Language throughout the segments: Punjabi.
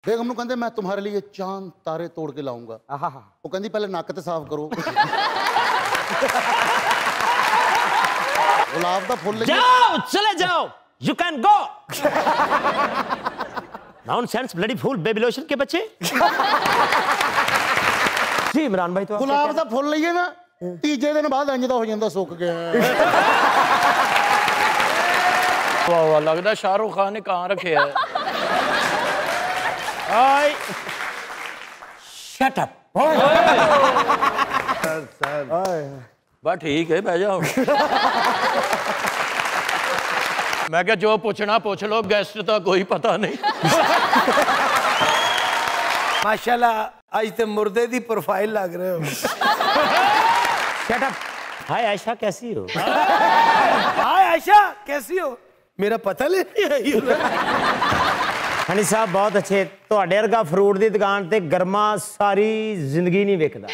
बेगम नूं कहंदे मैं तुम्हारे लिए चांद तारे तोड़ के लाऊंगा। वो कहंदी पहले नक ते साफ करो। गुलाब दा फुल जाओ चले जाओ, you can go. Nonsense bloody fool baby lotion के बच्चे। जी इमरान भाई, तो गुलाब दा फुल लईए ना तीजे दिन बाद इंज दा हो जांदा सुक गया। वाह वाह, लगदा शाहरुख खान ने कहां रखे है। I shut up. बस ठीक है, बह जाओ। मैं क्या जो पूछना पूछ लो, गेस्ट तो कोई पता नहीं। माशाल्लाह आज तो मुर्दे दी प्रोफाइल लग रहे हो। Shut up. हाय आयशा कैसी हो? हाय आयशा कैसी हो? मेरा पता नहीं है। हनी साहब बहुत अच्छे। ਤੁਹਾਡੇ ਵਰਗਾ ਫਰੂਟ ਦੀ ਦੁਕਾਨ ਤੇ ਗਰਮਾ ਸਾਰੀ ਜ਼ਿੰਦਗੀ ਨਹੀਂ ਵਿਕਦਾ।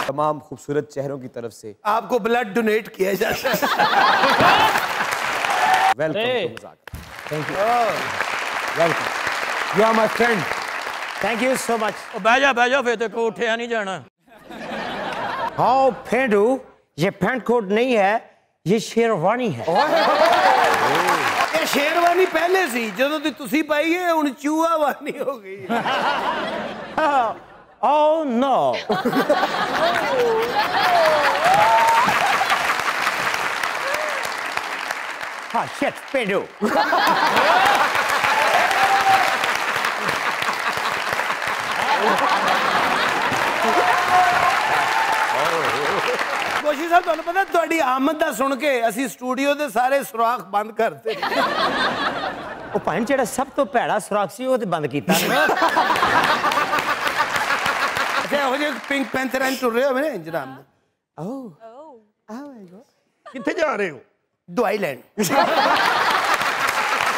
तमाम खूबसूरत चेहरों की तरफ से आपको ब्लड डोनेट किया जाता है। वेलकम टू मजाक। Thank you, welcome, you are my friend, thank you so much. बह जा फिर तो उठिया नहीं जाना। हाउ फेंडू, ये पैंट कोट नहीं है, ये शेरवानी है। ये शेरवानी पहले सी, ਜਦੋਂ ਦੀ ਤੁਸੀਂ ਪਾਈ ਹੈ ਹੁਣ ਚੂਹਾ ਵਾਨੀ ਹੋ ਗਈ। Oh no. Ah shit, Pedro. ਕੋਸ਼ਿਸ਼ ਸਾਹਿਬ ਤੁਹਾਨੂੰ ਪਤਾ ਤੁਹਾਡੀ ਆਮਦ ਦਾ ਸੁਣ ਕੇ ਅਸੀਂ ਸਟੂਡੀਓ ਦੇ ਸਾਰੇ ਸੁਰਾਖ ਬੰਦ ਕਰਤੇ। ਉਹ ਭਾਂ ਜਿਹੜਾ ਸਭ ਤੋਂ ਭੈੜਾ ਸੁਰਾਖ ਸੀ ਉਹ ਤੇ ਬੰਦ ਕੀਤਾ ਨਾ। ਅੱਛਾ ਹੋ ਜੇ ਪਿੰਕ ਪੈਂਥਰ ਐਂ ਟੁਰ ਰਹੇ ਹੋ ਮੇਰੇ ਜਨਾਬ। ਕਿੱਥੇ ਜਾ ਰਹੇ ਹੋ? ਦਵਾਈ ਲੈਣ।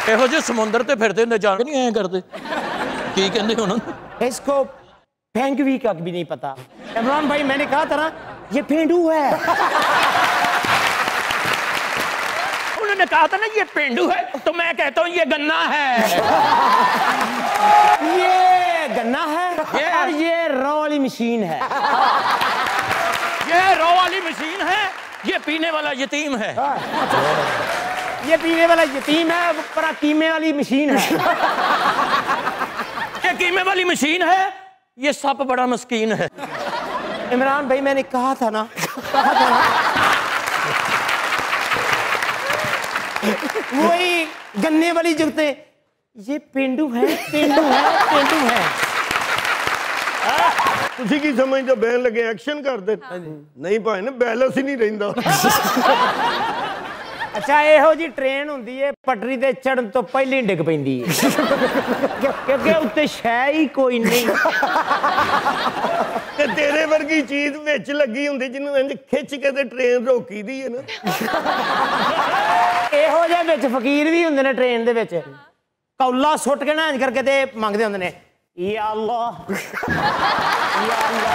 ਇਹੋ ਜਿਹੇ ਸਮੁੰਦਰ ਤੇ ਫਿਰਦੇ ਹੁੰਦੇ, ਜਾਣ ਨਹੀਂ ਐਂ ਕਰਦੇ। ਕੀ ਕਹਿੰਦੇ ਉਹਨਾਂ ਨੂੰ? इसको पेंगुइन का भी नहीं पता। इमरान भाई मैंने कहा था ना ये पेंडू है। उन्होंने कहा था ना ये पेंडू है, तो मैं कहता हूँ ये गन्ना है। ये गन्ना है और ये रॉ वाली मशीन है। ये रॉ वाली मशीन है, ये पीने वाला यतीम है। ये पीने वाला यतीम है, पर कीमे वाली मशीन है। ये कीमे वाली मशीन है, ये सप बड़ा मस्कीन है। इमरान भाई मैंने कहा था ना वही गन्ने वाली जुगते, ये पेंडू है, पेंडू है, पेंडू है। ਤੁਸੀਂ ਕੀ ਸਮਝਦੇ ਬੈਨ ਲੱਗੇ ਐਕਸ਼ਨ ਕਰਦੇ? ਨਹੀਂ ਭਾਈ ਨਾ ਬੈਲੈਂਸ ਹੀ ਨਹੀਂ ਰਹਿੰਦਾ। अच्छा ਇਹੋ ਜੀ ट्रेन ਹੁੰਦੀ ਏ ਪਟਰੀ ਤੇ ਚੜਨ ਤੋਂ ਪਹਿਲਾਂ ਹੀ ਡਿੱਗ ਪੈਂਦੀ ਏ ਕਿਉਂਕਿ ਉੱਤੇ ਸ਼ੈ ਹੀ ਕੋਈ ਨਹੀਂ। ਤੇ ਤੇਰੇ ਵਰਗੀ ਚੀਜ਼ ਵਿੱਚ ਲੱਗੀ ਹੁੰਦੀ ਜਿਹਨੂੰ ਇੰਜ ਖਿੱਚ ਕੇ ਤੇ ਟ੍ਰੇਨ ਰੋਕੀ ਦੀ ਹੈ ਨਾ। ਇਹੋ ਜਿਹੇ ਵਿੱਚ ਫਕੀਰ ਵੀ ਹੁੰਦੇ ਨੇ ਟ੍ਰੇਨ ਦੇ ਵਿੱਚ, ਕੌਲਾ ਸੁੱਟ ਕੇ ਨਾ ਇੰਜ ਕਰਕੇ ਤੇ ਮੰਗਦੇ ਹੁੰਦੇ ਨੇ ਯਾ ਅੱਲਾ ਯਾ ਅੱਲਾ।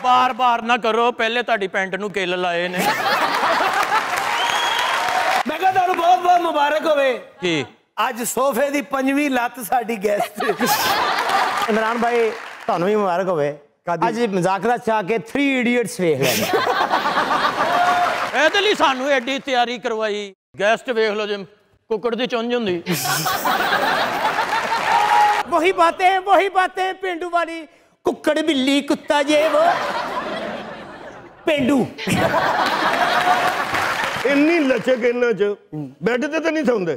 बार बार ना करो, पहले ताड़ी पैंट नू किल लाए ने। मैं कहा ਤੁਹਾਨੂੰ बहुत बहुत मुबारक होवे की आज सोफे दी 5वीं लत साडी गेस्ट। इमरान भाई ਤੁਹਾਨੂੰ ਵੀ ਮੁਬਾਰਕ ਹੋਵੇ। ਅੱਜ ਮਜ਼ਾਕਰਾ ਚਾਹ ਕੇ 3 ਇਡੀਅਟਸ ਵੇਖ ਲੈਣੇ। ਇਹਦੇ ਲਈ ਸਾਨੂੰ ਐਡੀ ਤਿਆਰੀ ਕਰਵਾਈ। ਗੈਸਟ ਵੇਖ ਲਓ ਜੇ ਕੁੱਕੜ ਦੀ ਚੁੰਝ ਹੁੰਦੀ। वही बातें पेंडू वाली, कुक्कड़ बिल्ली कुत्ता जे वो पेंडू। ਇੰਨੀ ਲਚਕ ਇਹਨਾਂ ਚ ਬੈੱਡ ਤੇ ਤਾਂ ਨਹੀਂ ਸੌਂਦੇ।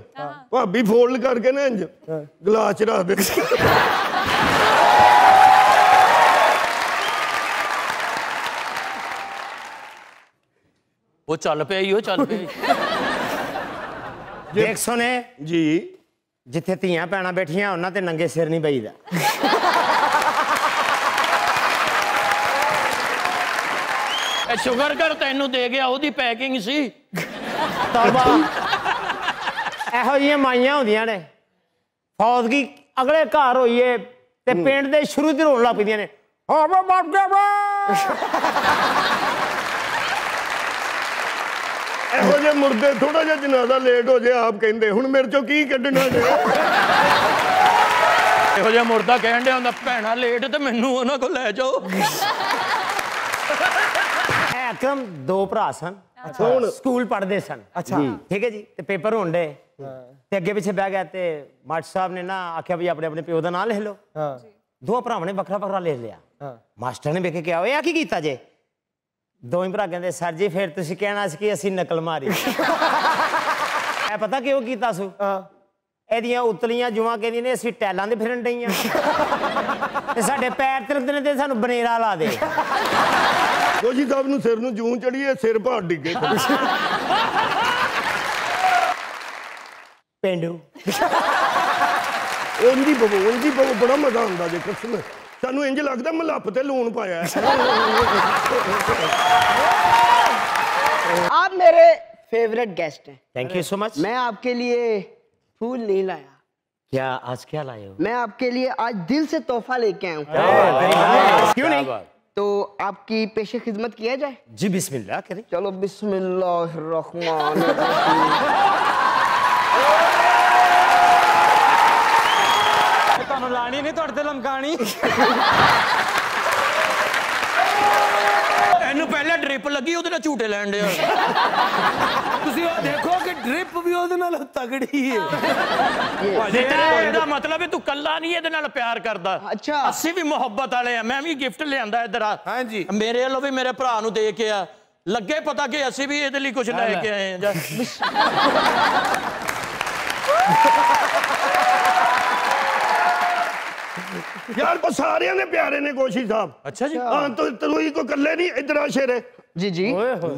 ਭਾਬੀ ਫੋਲਡ ਕਰਕੇ ਨਾ ਇੰਜ ਗਲਾਸ ਚ ਰੱਖ ਦੇ। ਉਹ ਚੱਲ ਪਿਆ ਹੀ, ਉਹ ਚੱਲ ਪਿਆ। ਦੇਖ ਸੁਣੇ ਜੀ, ਜਿੱਥੇ ਧੀਆਂ ਭੈਣਾਂ ਬੈਠੀਆਂ ਉਹਨਾਂ ਤੇ ਨੰਗੇ ਸਿਰ ਨਹੀਂ ਬਈਦਾ। ਸ਼ੁਗਰ ਕਰ ਤੈਨੂੰ ਦੇ ਗਿਆ, ਉਹਦੀ ਪੈਕਿੰਗ ਸੀ। ਤੌਬਾ ਇਹੋ ਜਿਹੀਆਂ ਮਾਈਆਂ ਹੁੰਦੀਆਂ ਨੇ, ਫੌਤਗੀ ਅਗਲੇ ਘਰ ਹੋਈਏ ਤੇ ਪਿੰਡ ਦੇ ਸ਼ੁਰੂ ਤੋਂ ਰੋਣ ਲੱਗ ਪੈਂਦੀਆਂ ਨੇ। ਇਹੋ ਜਿਹੇ ਮੁਰਦੇ ਥੋੜਾ ਜਿਹਾ ਜਨਾਜ਼ਾ ਲੇਟ ਹੋ ਜੇ ਆਪ ਕਹਿੰਦੇ ਹੁਣ ਮੇਰੇ ਚੋਂ ਕੀ ਕੱਢਣਾ ਜੇ ਇਹੋ ਜਿਹਾ ਮੁਰਦਾ ਕਹਿਣ ਡਿਆ ਹੁੰਦਾ ਭੈਣਾ ਲੇਟ ਤੇ ਮੈਨੂੰ ਉਹਨਾਂ ਕੋਲ ਲੈ ਜਾਓ। ਅਕਰਮ ਦੋ ਭਰਾ ਸਨ, ਸਕੂਲ ਪੜ੍ਹਦੇ ਸਨ। ਅੱਛਾ ਠੀਕ ਹੈ ਜੀ। ਤੇ ਪੇਪਰ ਹੋਣ ਡੇ ਤੇ ਅੱਗੇ ਪਿੱਛੇ ਬਹਿ ਗਿਆ ਤੇ ਮਾਸਟਰ ਸਾਹਿਬ ਨੇ ਨਾ ਆਖਿਆ ਵੀ ਆਪਣੇ ਆਪਣੇ ਪਿਓ ਦਾ ਨਾਂ ਲਿਖ ਲਓ। ਦੋ ਭਰਾਵਾਂ ਨੇ ਵੱਖਰਾ ਵੱਖਰਾ ਲਿਖ ਲਿਆ। ਮਾਸਟਰ ਨੇ ਵੇਖ ਕੇ ਕਿਹਾ ਓਏ ਆ ਕੀ ਕੀਤਾ ਜੇ? ਦੋਵੇਂ ਭਰਾ ਕਹਿੰਦੇ ਸਰ ਜੀ ਫਿਰ ਤੁਸੀਂ ਕਹਿਣਾ ਸੀ ਕਿ ਅਸੀਂ ਨਕਲ ਮਾਰੀ। ਇਹ ਪਤਾ ਕਿਉਂ ਕੀਤਾ ਸੂ? ਇਹਦੀਆਂ ਉਤਲੀਆਂ ਜੂਆਂ ਕਹਿੰਦੀਆਂ ਨੇ ਅਸੀਂ ਟੈਲਾਂ ਦੇ ਫਿਰਨ ਡਈਆਂ ਤੇ ਸਾਡੇ ਪੈਰ ਤਿਲਕਦੇ ਨੇ ਤੇ ਸਾਨੂੰ ਬਨੇਰਾ ਲਾ ਦੇ। ਗੋਸ਼ੀ ਸਾਹਿਬ ਨੂੰ ਸਿਰ ਨੂੰ ਜੂੰ ਚੜੀਏ, ਸਿਰ ਭਾਰ ਡਿੱਗੇ। ਪੇਂਡੂ ਉਂਝ ਹੀ ਬੜਾ ਮਜ਼ਾ ਆਉਂਦਾ ਜੇ ਕਸਮ ਸਾਨੂੰ ਇੰਜ ਲੱਗਦਾ ਮਲੱਪ ਤੇ ਲੂਣ ਪਾਇਆ। आप मेरे फेवरेट गेस्ट हैं। Thank you so much. मैं आपके लिए फूल नहीं लाया। क्या आज क्या लाए हो? मैं आपके लिए आज दिल से तोहफा लेके आया हूँ। क्यों नहीं? तो आपकी पेशे खिदमत किया जाए? जी बिस्मिल्लाह करें। चलो बिस्मिल्लाहिर्रहमान। ਤੁਹਾਨੂੰ ਲਾਣੀ ਨਹੀਂ, ਤੁਹਾਡੇ ਤੇ ਲਮਕਾਣੀ। ਇਹਨੂੰ ਪਹਿਲਾਂ ਡ੍ਰਿਪ ਲੱਗੀ ਉਹਦੇ ਨਾਲ ਝੂਟੇ ਲੈਣ ਡਿਆ। ਤੁਸੀਂ ਉਹ ਦੇਖੋ ਕਿ ਡ੍ਰਿਪ ਵੀ ਉਹਦੇ ਨਾਲ ਤਗੜੀ ਹੈ। ਇਹਦਾ ਮਤਲਬ ਹੈ ਤੂੰ ਕੱਲਾ ਨਹੀਂ ਇਹਦੇ ਨਾਲ ਪਿਆਰ ਕਰਦਾ। ਅੱਛਾ। ਅਸੀਂ ਵੀ ਮੁਹੱਬਤ ਵਾਲੇ ਆ। ਮੈਂ ਵੀ ਗਿਫਟ ਲਿਆਂਦਾ ਇੱਧਰ ਆ। ਹਾਂਜੀ। ਮੇਰੇ ਵੱਲੋਂ ਵੀ ਮੇਰੇ ਭਰਾ ਨੂੰ ਦੇ ਕੇ ਆ। ਲੱਗੇ ਪਤਾ ਕਿ ਅਸੀਂ ਵੀ ਇਹਦੇ ਲਈ ਕੁਝ ਲੈ ਕੇ ਆਏ ਆ। ਯਾਰ ਉਹ ਸਾਰਿਆਂ ਦੇ ਪਿਆਰੇ ਨੇ ਗੋਸ਼ੀ ਸਾਹਿਬ। ਅੱਛਾ ਜੀ। ਹਾਂ ਤੂੰ ਹੀ ਕੋਈ ਇਕੱਲੇ ਨਹੀਂ। ਇੱਧਰ ਆ ਸ਼ੇਰੇ। जी जी।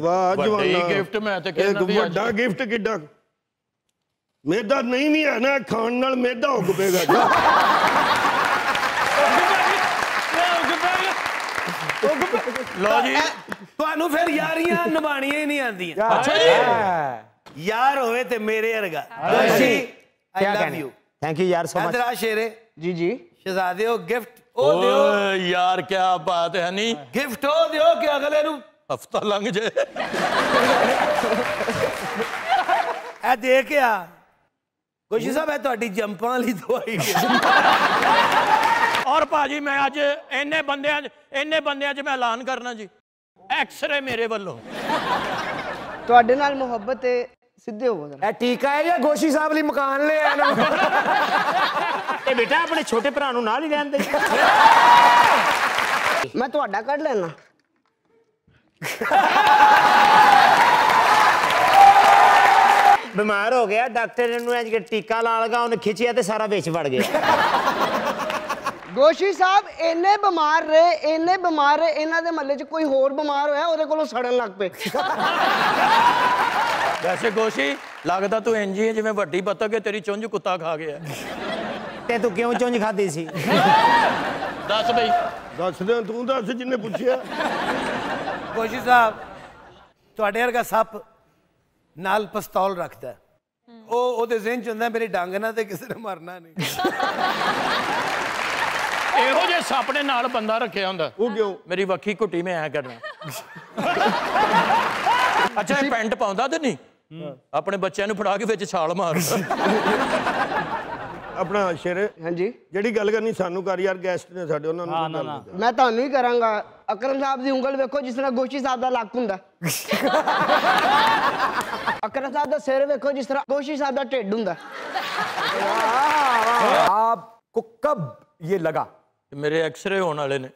ਵਾਹ ਜਵਾਨਾ ਗਿਫਟ ਮੈਂ ਤੇ ਇੱਕ ਕਹਿੰਦਾ ਵੀ ਵੱਡਾ ਗਿਫਟ ਕਿੱਡਾ ਮੇਦਾ ਨਹੀਂ ਵੀ ਹੈ ਨਾ ਖਾਣ ਨਾਲ ਮੇਦਾ ਉੱਗ ਪਏਗਾ ਜਾ। ਲੋ ਜੀ ਤੁਹਾਨੂੰ ਫਿਰ ਯਾਰੀਆਂ ਨਿਭਾਣੀਆਂ ਹੀ ਨਹੀਂ ਆਉਂਦੀਆਂ। ਅੱਛਾ ਜੀ। ਯਾਰ ਹੋਵੇ ਤੇ ਮੇਰੇ ਵਰਗਾ। ਗੋਸ਼ੀ ਆਈ ਲਵ ਯੂ। थैंक यू यार सो मच। ਇੱਧਰ ਆ ਸ਼ੇਰੇ। जी जी। ਸ਼ਹਿਜ਼ਾਦੇ ਉਹ ਗਿਫਟ ਉਹ ਦਿਓ। ਓਏ ਯਾਰ ਕੀ ਬਾਤ ਹੈ ਨਹੀਂ। ਗਿਫਟ ਉਹ ਦਿਓ ਕਿ ਅਗਲੇ ਨੂੰ ਹਫਤਾ ਲੰਘ ਜੇ। ਇਹ ਦੇ ਕੇ ਆ। ਗੋਸ਼ੀ ਸਾਹਿਬ ਇਹ ਤੁਹਾਡੀ ਜੰਪਾਂ ਵਾਲੀ ਦਵਾਈ ਹੈ। ਔਰ ਭਾਜੀ ਮੈਂ ਅੱਜ ਇੰਨੇ ਬੰਦਿਆਂ 'ਚ ਮੈਂ ਐਲਾਨ ਕਰਨਾ ਜੀ ਐਕਸਰੇ ਮੇਰੇ ਵੱਲੋਂ। ਤੁਹਾਡੇ ਨਾਲ ਮੁਹੱਬਤ ਹੈ, ਸਿੱਧੇ ਹੋਵੋ ਜ਼ਰਾ। ਇਹ ਟੀਕਾ ਹੈ ਜਾਂ ਗੋਸ਼ੀ ਸਾਹਿਬ ਲਈ ਮਕਾਨ ਲੈ ਆਣਾ? ਇਹ ਬੇਟਾ ਆਪਣੇ ਛੋਟੇ ਭਰਾ ਨੂੰ ਨਾਲ ਹੀ ਰਹਿਣ ਦੇ। ਮੈਂ ਤੁਹਾਡਾ ਕੱਢ ਲੈਣਾ। ਬਿਮਾਰ ਹੋ ਗਿਆ ਡਾਕਟਰ ਨੂੰ ਇੰਜ ਕਿ ਟੀਕਾ ਲਾ ਲਗਾ, ਉਹਨੇ ਖਿੱਚਿਆ ਤੇ ਸਾਰਾ ਵਿੱਚ ਵੜ ਗਿਆ। ਗੋਸ਼ੀ ਸਾਹਿਬ ਇੰਨੇ ਬਿਮਾਰ ਰਹੇ ਇਹਨਾਂ ਦੇ ਮਹੱਲੇ 'ਚ ਕੋਈ ਹੋਰ ਬਿਮਾਰ ਹੋਇਆ ਉਹਦੇ ਕੋਲੋਂ ਸੜਨ ਲੱਗ ਪਏ। ਵੈਸੇ ਗੋਸ਼ੀ ਲੱਗਦਾ ਤੂੰ ਇੰਜ ਹੀ ਹੈ ਜਿਵੇਂ ਵੱਡੀ ਬੱਤਖ ਹੈ ਤੇਰੀ ਚੁੰਝ ਕੁੱਤਾ ਖਾ ਗਿਆ। ਤੇ ਤੂੰ ਕਿਉਂ ਚੁੰਝ ਖਾਦੀ ਸੀ? ਦੱਸ ਬਈ। ਦੱਸ ਦੇ ਤੂੰ ਦੱਸ ਜਿੰਨੇ ਪੁੱਛਿਆ। ਗੋਸ਼ੀ ਸਾਹਿਬ ਤੁਹਾਡੇ ਵਰਗਾ ਸੱਪ ਨਾਲ ਪਿਸਤੌਲ ਰੱਖਦਾ। ਉਹਦੇ ਜ਼ਿਹਨ 'ਚ ਹੁੰਦਾ ਮੇਰੇ ਡੰਗ ਨਾਲ ਤੇ ਕਿਸੇ ਨੇ ਮਰਨਾ ਨਹੀਂ। ਇਹੋ ਜਿਹੇ ਸੱਪ ਨੇ ਨਾਲ ਬੰਦਾ ਰੱਖਿਆ ਹੁੰਦਾ। ਉਹ ਕਿਉਂ? ਮੇਰੀ ਵੱਖੀ ਘੁੱਟੀ ਮੈਂ ਐ ਕਰਨਾ। ਅੱਛਾ ਇਹ ਪੈਂਟ ਪਾਉਂਦਾ ਤੇ ਨਹੀਂ ਆਪਣੇ ਬੱਚਿਆਂ ਨੂੰ ਫੜਾ ਕੇ ਵਿੱਚ ਛਾਲ ਮਾਰਦਾ। ਆਪਣਾ ਸ਼ੇਰੇ ਹਾਂਜੀ ਜਿਹੜੀ ਗੱਲ ਕਰਨੀ ਸਾਨੂੰ ਕਰ ਯਾਰ ਗੈਸਟ ਨੇ ਸਾਡੇ ਉਹਨਾਂ ਨੂੰ ਗੱਲ ਕਰ। ਮੈਂ ਤੁਹਾਨੂੰ ਹੀ ਕਰਾਂਗਾ। ਅਕਰਮ ਸਾਹਿਬ ਦੀ ਉਂਗਲ ਵੇਖੋ ਜਿਸ ਤਰ੍ਹਾਂ ਗੋਸ਼ੀ ਸਾਹਿਬ ਦਾ ਲੱਕ ਹੁੰਦਾ। ਅਕਰਮ ਸਾਹਿਬ ਦਾ ਸਿਰ ਵੇਖੋ ਜਿਸ ਤਰ੍ਹਾਂ ਗੋਸ਼ੀ ਸਾਹਿਬ ਦਾ ਢਿੱਡ ਹੁੰਦਾ। आपको कब ये लगा? ਮੇਰੇ ਐਕਸਰੇ ਹੋਣ ਵਾਲੇ ਨੇ।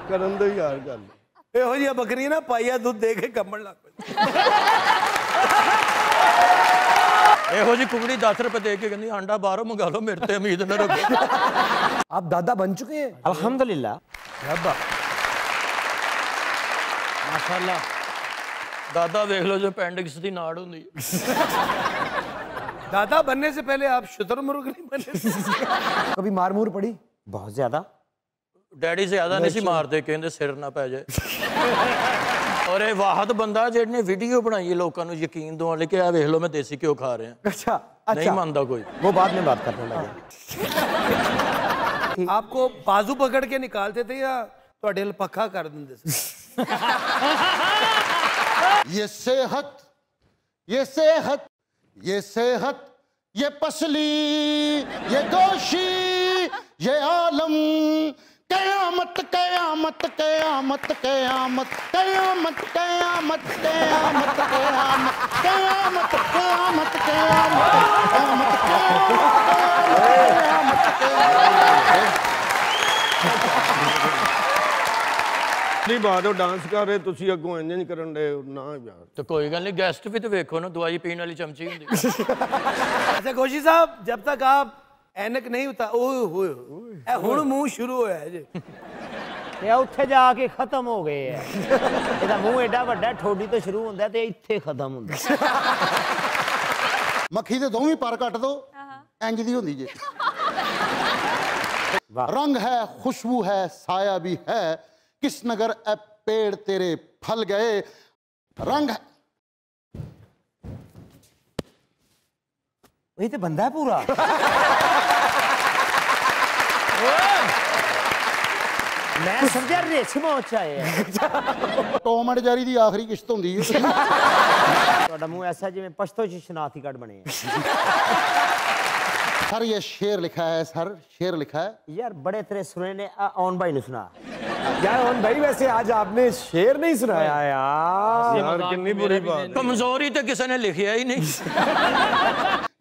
ਕਰਨ ਦੇ ਯਾਰ ਗੱਲ। ਇਹੋ ਜਿਹੀਆਂ ਬੱਕਰੀਆਂ ਨਾ ਪਾਈਆ ਦੁੱਧ ਦੇ ਕੇ ਕੰਬਣ ਲੱਗ ਪਈ। ਇਹੋ ਜਿਹੀ ਕੁਕੜੀ 10 ਰੁਪਏ ਦੇ ਕੇ ਕਹਿੰਦੀ ਆਂਡਾ ਬਾਹਰੋਂ ਮੰਗਾ ਲਓ ਮੇਰੇ ਤੇ ਉਮੀਦ ਨਾ ਰੱਖੋ। आप दादा बन चुके हैं? अल्हम्दुलिल्लाह। ਮਾਸ਼ਾਅੱਲਾ। ਦਾਦਾ ਵੇਖ ਲਓ ਜੋ ਪੈਂਡਿਕਸ ਦੀ ਨਾੜ ਹੁੰਦੀ ਹੈ। दादा बनने से पहले आप शुतुरमुर्ग नहीं बने? कभी मार मूर पड़ी? बहुत ज्यादा। ਡੈਡੀ ਜ਼ਿਆਦਾ ਨਹੀਂ ਸੀ ਮਾਰਦੇ ਕਹਿੰਦੇ ਸਿਰ ਨਾ ਪੈ ਜਾਏ। ਔਰ ਇਹ ਵਾਹਦ ਬੰਦਾ ਜਿਹਨੇ ਵੀਡੀਓ ਬਣਾਈ ਹੈ ਲੋਕਾਂ ਨੂੰ ਯਕੀਨ ਦਿਵਾਉਣ ਲਈ ਕਿ ਆ ਵੇਖ ਲਓ ਮੈਂ ਦੇਸੀ ਘਿਓ ਖਾ ਰਿਹਾ। अच्छा ਨਹੀਂ ਮੰਨਦਾ ਕੋਈ। वो बाद में बात करने लगे। आपको बाजू पकड़ के निकालते थे या ਤੁਹਾਡੇ ਲਈ ਪੱਖਾ ਕਰ ਦਿੰਦੇ ਸੀ। ये सेहत, ये सेहत, ये सेहत, ये पसली, ये गोशी, ये आलम, कयामत कयामत कयामत कयामत कयामत कयामत कयामत कयामत कयामत कयामत ਨਹੀਂ ਬਾਤ ਉਹ ਡਾਂਸ ਕਰ ਰਹੇ ਤੁਸੀਂ ਅੱਗੋਂ ਇੰਜ ਨਹੀਂ ਕਰਨ ਦੇ ਨਾ ਯਾਰ ਤੇ ਕੋਈ ਗੱਲ ਨਹੀਂ ਗੈਸਟ ਵੀ ਤੇ ਵੇਖੋ ਨਾ ਦਵਾਈ ਪੀਣ ਵਾਲੀ ਚਮਚੀ ਹੁੰਦੀ अच्छा गोशी साहब जब तक आप ऐनक नहीं उतार हुण मुंह शुरू होया है जी ਤੇ ਉੱਥੇ ਜਾ ਕੇ ਖਤਮ ਹੋ ਗਏ ਆ ਇਹਦਾ ਮੂੰਹ ਐਡਾ ਵੱਡਾ ਠੋਡੀ ਤੋਂ ਸ਼ੁਰੂ ਹੁੰਦਾ ਤੇ ਇੱਥੇ ਖਤਮ ਹੁੰਦਾ ਮੱਖੀ ਦੇ ਦੋਵੇਂ ਪਰ ਕੱਟ ਦੋ ਇੰਜ ਦੀ ਹੁੰਦੀ ਜੇ रंग है खुशबू है साया भी है किस नगर ए पेड़ तेरे फल गए रंग है ਇਹ ਤੇ ਬੰਦਾ ਹੈ ਪੂਰਾ ਮੈਂ ਸਮਝਿਆ ਰੇਸ਼ਮ ਉੱਚਾ ਹੈ टॉम एंड जेरी ਦੀ ਆਖਰੀ ਕਿਸ਼ਤ ਹੁੰਦੀ ਹੈ ਤੁਹਾਡਾ ਮੂੰਹ ਐਸਾ ਜਿਵੇਂ ਪਸ਼ਤੋ ਚ ਸ਼ਨਾਖਤੀ ਕਾਰਡ ਬਣੇ ਆ सर ये शेर लिखा है सर शेर लिखा है यार बड़े तेरे सुने ने ऑन भाई ने सुना यार ओन भाई वैसे आज आपने शेर नहीं सुनाया यार ਯਾਰ ਕਿੰਨੀ ਬੁਰੀ ਬਾਤ ਕਮਜ਼ੋਰੀ ਤੇ ਕਿਸੇ ਨੇ ਲਿਖਿਆ ਹੀ ਨਹੀਂ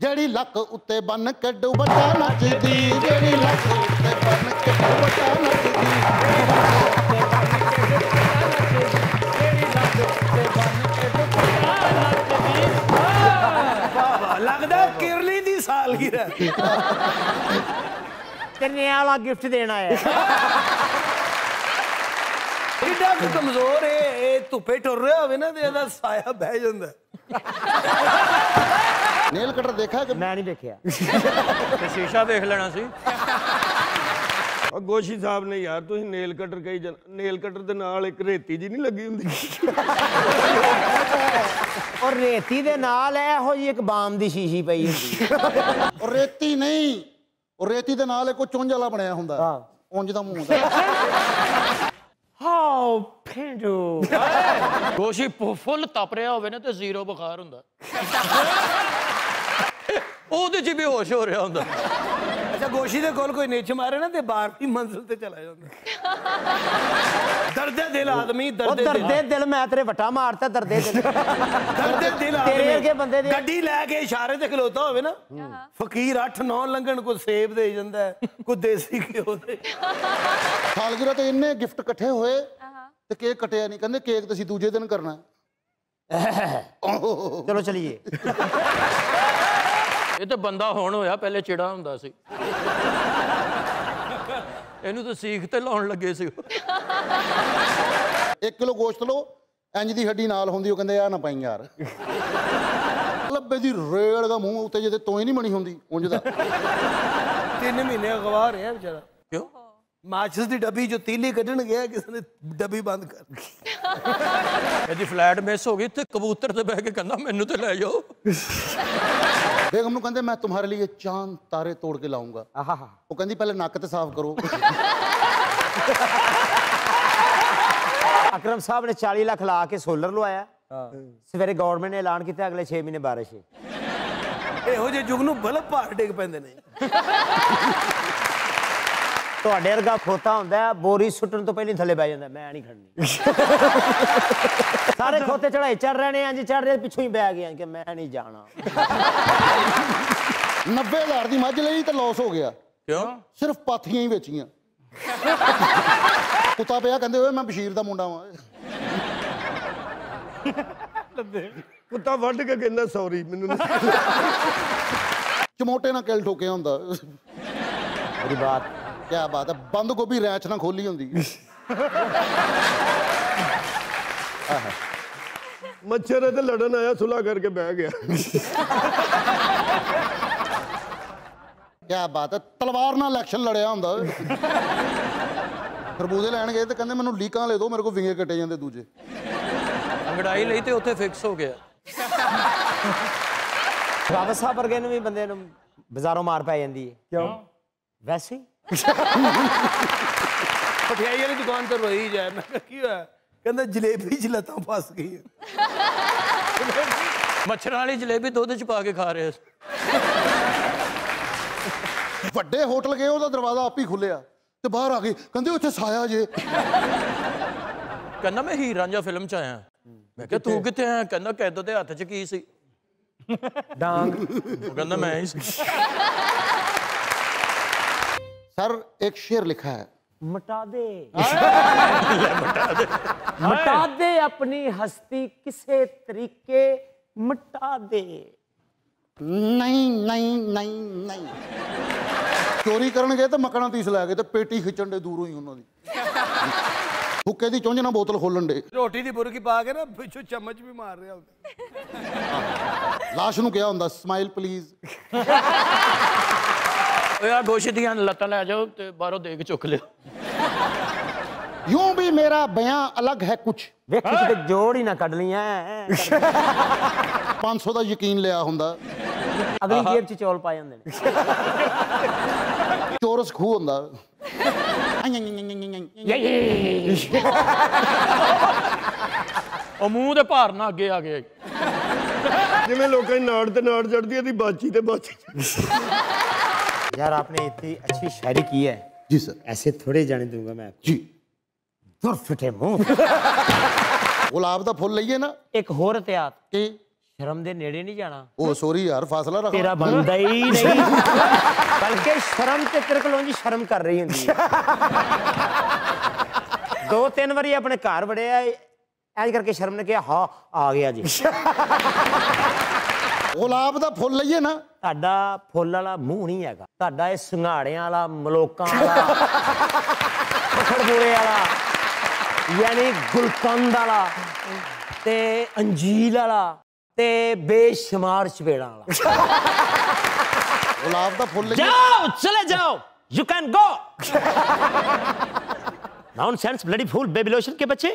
ਜਿਹੜੀ ਲੱਕ ਉੱਤੇ ਬੰਨ ਕੇ ਡੁੱਬਟਾ ਨੱਚਦੀ ਜਿਹੜੀ ਲੱਕ ਉੱਤੇ ਬੰਨ ਕੇ ਡੁੱਬਟਾ ਨੱਚਦੀ लगदा किरली दी सालगिरह तेरे वाला गिफ्ट देना है एडा कमजोर है धुप्पे टुर रहा होवे ना ते एदा साया बह जांदा ਨੇਲ ਕਟਰ ਦੇਖਿਆ ਕਿ मैं नहीं देखा ਤੇ ਸ਼ੀਸ਼ਾ ਵੇਖ ਲੈਣਾ ਸੀ ਉਹ ਗੋਸ਼ੀ ਸਾਹਿਬ ਨੇ ਯਾਰ ਤੁਸੀਂ ਨੇਲ ਕਟਰ ਕਹੀ ਨੇਲ ਕਟਰ ਦੇ ਨਾਲ ਇੱਕ ਰੇਤੀ ਜੀ ਨਹੀਂ ਲੱਗੀ ਹੁੰਦੀ और रेती दे नाल ਇਹੋ ਜੀ ਇੱਕ ਬਾਮ ਦੀ ਸ਼ੀਸ਼ੀ ਪਈ ਹੁੰਦੀ ਉਹ ਰੇਤੀ ਨਹੀਂ ਉਹ ਰੇਤੀ ਦੇ ਨਾਲ ਕੋਈ ਚੁੰਝ ਵਾਲਾ ਬਣਿਆ ਹੁੰਦਾ ਹਾਂ ਉਂਝ ਦਾ ਮੂੰਹ ਹੁੰਦਾ ਹਾਓ ਪਿੰਡੂ ਗੋਸ਼ੀ ਫੁੱਲ ਤਪ ਰਿਹਾ ਹੋਵੇ ਨਾ ਤੇ ਜ਼ੀਰੋ ਬੁਖਾਰ ਹੁੰਦਾ ਉਹਦੇ 'ਚ ਬੇਹੋਸ਼ ਹੋ ਰਿਹਾ ਹੁੰਦਾ अच्छा गोशी दे कोल कोई निच मारे ना ते 12वीं मंजिल ते चला जांदा दर्दे दिल आदमी दर्दे दिल मैं तेरे वटा मारता दर्दे दिल दर्दे दिल तेरे वर्गे बंदे दे गड्डी लैके इशारे ते खलोता होवे ना फकीर 8-9 लंघण को सेब दे ਜਾਂਦਾ ਕੋਈ ਦੇਸੀ ਘਿਓ ਦੇ ਸਾਲਗਿਰਾ ਤੇ ਇੰਨੇ ਗਿਫਟ ਇਕੱਠੇ ਹੋਏ ਤੇ ਕੇਕ ਕਟਿਆ ਨਹੀਂ ਕਹਿੰਦੇ ਕੇਕ ਤੁਸੀਂ ਦੂਜੇ ਦਿਨ ਕਰਨਾ चलो चलिए ਇਹ ਤਾਂ ਬੰਦਾ ਹੁਣ ਹੋਇਆ ਪਹਿਲੇ ਚਿੜਾ ਹੁੰਦਾ ਸੀ ਇਹਨੂੰ ਤਾਂ ਸੀਖ ਤੇ ਲਾਉਣ ਲੱਗੇ ਸੀ 1 ਕਿਲੋ ਗੋਸ਼ਤ ਲੋ ਇੰਜ ਦੀ ਹੱਡੀ ਨਾਲ ਹੁੰਦੀ ਉਹ ਕਹਿੰਦੇ ਆ ਨਾ ਪਾਈ ਯਾਰ ਲੱਭੇ ਦੀ ਰੇੜ ਦਾ ਮੂੰਹ ਉੱਤੇ ਜਿਹਦੇ ਤੋਈ ਨਹੀਂ ਬਣੀ ਹੁੰਦੀ ਉਂਝ ਦਾ 3 ਮਹੀਨੇ ਅਗਵਾ ਰਿਹਾ ਵਿਚਾਰਾ ਕਿਉਂ ਮਾਚਿਸ ਦੀ ਡੱਬੀ ਜੋ ਤੀਲੀ ਕੱਢਣ ਗਿਆ ਕਿਸੇ ਨੇ ਡੱਬੀ ਬੰਦ ਕਰ ਇਹਦੀ ਫਲੈਟ ਮਿਸ ਹੋ ਗਈ ਤੇ ਕਬੂਤਰ ਤੇ ਬਹਿ ਕੇ ਕਹਿੰਦਾ ਮੈਨੂੰ ਤੇ ਲੈ ਜਾਓ बेगम ਨੂੰ ਕਹਿੰਦੇ ਮੈਂ तुम्हारे लिए चांद तारे तोड़ के लाऊंगा आहा ਉਹ ਕਹਿੰਦੀ ਪਹਿਲੇ ਨੱਕ ਤੇ ਸਾਫ਼ ਕਰੋ अकरम साहब ने 40 लाख ला के सोलर लवाया सवेरे गवर्नमेंट ने ऐलान किया अगले 6 महीने बारिश है ਇਹੋ ਜਿਹੇ ਜੁਗ ਨੂੰ ਬਲਬ ਭਾਰ ਡਿੱਗ ਪੈਂਦੇ ਨੇ ਤੁਹਾਡੇ ਵਰਗਾ ਖੋਤਾ ਹੁੰਦਾ ਬੋਰੀ ਸੁੱਟਣ ਤੋਂ ਪਹਿਲਾਂ ਥੱਲੇ ਬਹਿ ਜਾਂਦਾ ਮੈਂ ਨਹੀਂ ਖੜਨੀ ਸਾਰੇ ਖੋਤੇ ਚੜਾਈ ਚੜ ਰਹੇ ਨੇ ਇੰਜ ਚੜ ਰਹੇ ਪਿੱਛੋਂ ਹੀ ਬਹਿ ਗਏ ਕਿ ਮੈਂ ਨਹੀਂ ਜਾਣਾ 90,000 ਦੀ ਮੱਝ ਲਈ ਤੇ ਲਾਸ ਹੋ ਗਿਆ ਕਿਉਂ ਸਿਰਫ ਪਾਥੀਆਂ ਹੀ ਵੇਚੀਆਂ ਕੁੱਤਾ ਪਿਆ ਕਹਿੰਦੇ ਓਏ ਮੈਂ ਬਸ਼ੀਰ ਦਾ ਮੁੰਡਾ ਵਾਂ ਕੁੱਤਾ ਵੱਢ ਕੇ ਕਹਿੰਦਾ ਸੌਰੀ ਮੈਨੂੰ ਚਮੋਟੇ ਨਾਲ ਕਿਲ ਠੋਕਿਆ ਹੁੰਦਾ ਮੇਰੀ ਬਾਤ ਕੀ ਬਾਤ ਹੈ ਬੰਦ ਗੋਭੀ ਰੈਚ ਨਾਲ ਖੋਲੀ ਹੁੰਦੀ ਮੱਛਰ ਤੇ ਲੜਨ ਆਇਆ ਸੁਲਾ ਕਰਕੇ ਬਹਿ ਗਿਆ ਕੀ ਬਾਤ ਹੈ ਤਲਵਾਰ ਨਾਲ ਇਲੈਕਸ਼ਨ ਲੜਿਆ ਹੁੰਦਾ ਖਰਬੂਜ਼ੇ ਲੈਣ ਗਏ ਤੇ ਕਹਿੰਦੇ ਮੈਨੂੰ ਲੀਕਾਂ ਲੈ ਦਿਓ ਮੇਰੇ ਕੋਲ ਵਿੰਗੇ ਕੱਟੇ ਜਾਂਦੇ ਦੂਜੇ ਅੰਗੜਾਈ ਲਈ ਤੇ ਉੱਥੇ ਫਿਕਸ ਹੋ ਗਿਆ ਰਾਵਤ ਸਾਹਿਬ ਵਰਗੇ ਨੂੰ ਵੀ ਬੰਦੇ ਨੂੰ ਬਾਜ਼ਾਰੋਂ ਮਾਰ ਪੈ ਜਾਂਦੀ ਹੈ ਕਿਉਂ ਵੈਸੇ ਮਠਿਆਈ ਵਾਲੀ ਦੁਕਾਨ ਤੇ ਰੋਈ ਜਾਏ। ਮੈਂ ਕਿਹਾ ਕੀ ਹੋਇਆ? ਕਹਿੰਦਾ ਜਲੇਬੀ 'ਚ ਲੱਤਾਂ ਫਸ ਗਈਆਂ। ਮੱਛਰਾਂ ਵਾਲੀ ਜਲੇਬੀ ਦੁੱਧ 'ਚ ਪਾ ਕੇ ਖਾ ਰਹੇ ਸੀ। ਵੱਡੇ ਹੋਟਲ ਗਏ, ਉਹਦਾ ਦਰਵਾਜ਼ਾ ਆਪ ਹੀ ਖੁੱਲਿਆ ਤੇ ਬਾਹਰ ਆ ਗਏ, ਕਹਿੰਦੇ ਉੱਥੇ ਸਾਇਆ ਜੇ। ਕਹਿੰਦਾ ਮੈਂ ਹੀਰ ਰਾਂਝਾ ਫਿਲਮ 'ਚ ਆਇਆ। ਮੈਂ ਕਿਹਾ ਤੂੰ ਕਿੱਥੇ ਆਇਆ? ਕਹਿੰਦਾ ਕੈਦੋ ਦੇ ਹੱਥ 'ਚ ਕੀ ਸੀ? डांग। ਉਹ ਕਹਿੰਦਾ ਮੈਂ ਹੀ ਸੀ। सर एक शेर लिखा है, मिटा दे मिटा दे अपनी हस्ती किसे तरीके मिटा दे। नहीं नहीं नहीं नहीं। चोरी करन गए तो मकड़ा तीस लै गए तो पेटी खिंचण दे दूरों ही उन्होंने हुक्के दी चुंझ ना बोतल खोलन दे। ਰੋਟੀ ਦੀ ਬੁਰਕੀ ਪਾ ਕੇ ਨਾ ਪਿੱਛੋਂ ਚਮਚ ਵੀ ਮਾਰ ਰਿਹਾ ਹੁੰਦਾ। लाश नूं क्या हुंदा? Smile please. ਓਏ ਆ ਗੋਸ਼ੇ ਦੀਆਂ ਲੱਤਾਂ ਲੈ ਜਾਓ ਤੇ ਬਾਹਰੋਂ ਦੇਖ ਚੁੱਕ ਲਿਓ। यूं भी मेरा बयां अलग है कुछ। ਵੇਖੀ ਕਿਤੇ ਜੋੜ ਹੀ ਨਾ ਕੱਢ ਲੀਆਂ 500 ਦਾ ਯਕੀਨ ਲਿਆ ਹੁੰਦਾ। ਅਗਲੀ ਜੇਬ 'ਚ ਚੌਲ ਪਾਏ ਹੁੰਦੇ ਨੇ। ਚੋਰਸ ਖੂਹ ਹੁੰਦਾ। ਉਹ ਮੂੰਹ ਦੇ ਭਾਰ ਨਾਲ ਅੱਗੇ ਆ ਗਏ। ਜਿਵੇਂ ਲੋਕਾਂ ਦੀ ਨਾੜ ਤੇ ਨਾੜ ਚੜਦੀ, ਇਹਦੀ ਬਾਚੀ ਤੇ ਬਾਚੀ। यार आपने इतनी अच्छी शायरी की है जी सर। ऐसे थोड़े जाने दूंगा मैं आपको। जी। दुर फिटे मुंह। गुलाब दा फुल लईए ना एक होर एहतियात, कि शर्म दे नेड़े नहीं जाना। ओ सॉरी यार, फासला रखो। तेरा बनदा ही नहीं। बल्कि शर्म ते तेरे कोलों जी शर्म कर रही हुंदी है। 2-3 बारी अपने घर वड़िया ऐज करके शर्म ने कहा हाँ आ गया जी। गुलाब दा फुल लईए ना। ਤੁਹਾਡਾ ਫੁੱਲ ਵਾਲਾ ਮੂੰਹ ਨਹੀਂ ਹੈਗਾ, ਤੁਹਾਡਾ ਇਹ ਸੰਘਾੜਿਆਂ ਵਾਲਾ, ਮਲੋਕਾਂ ਵਾਲਾ, ਖੜਬੂੜੇ ਵਾਲਾ, ਯਾਨੀ ਗੁਲਕੰਦ ਵਾਲਾ ਤੇ ਅੰਜੀਰ ਵਾਲਾ ਤੇ ਬੇਸ਼ੁਮਾਰ ਚਪੇੜਾਂ ਵਾਲਾ। गुलाब दा फुल लईए। जाओ चले जाओ, you can go. Nonsense bloody fool baby lotion के बच्चे।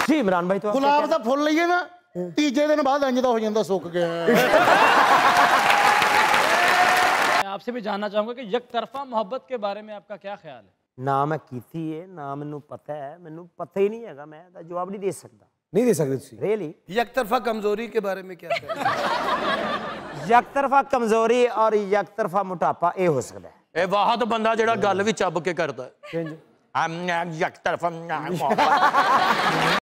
जी इमरान भाई तो गुलाब दा फुल लईए ना, तीजे दिन बाद इंज दा हो जांदा सुक गया। मैं आपसे भी जानना चाहूंगा कि यकतरफा मोहब्बत के बारे में आपका क्या ख्याल है? ना मैं कीती है ना मैनू पता है, मैनू पता ही नहीं हैगा, मैं दा जवाब नहीं दे सकता। नहीं दे सकते तुसी। रियली यकतरफा कमजोरी के बारे में क्या कहते हैं? यकतरफा कमजोरी और यकतरफा मोटापा ये हो सकता है। ਇਹ ਵਾਹਦ ਬੰਦਾ ਜਿਹੜਾ ਗੱਲ ਵੀ ਚੱਬ ਕੇ ਕਰਦਾ। किंज? I'm not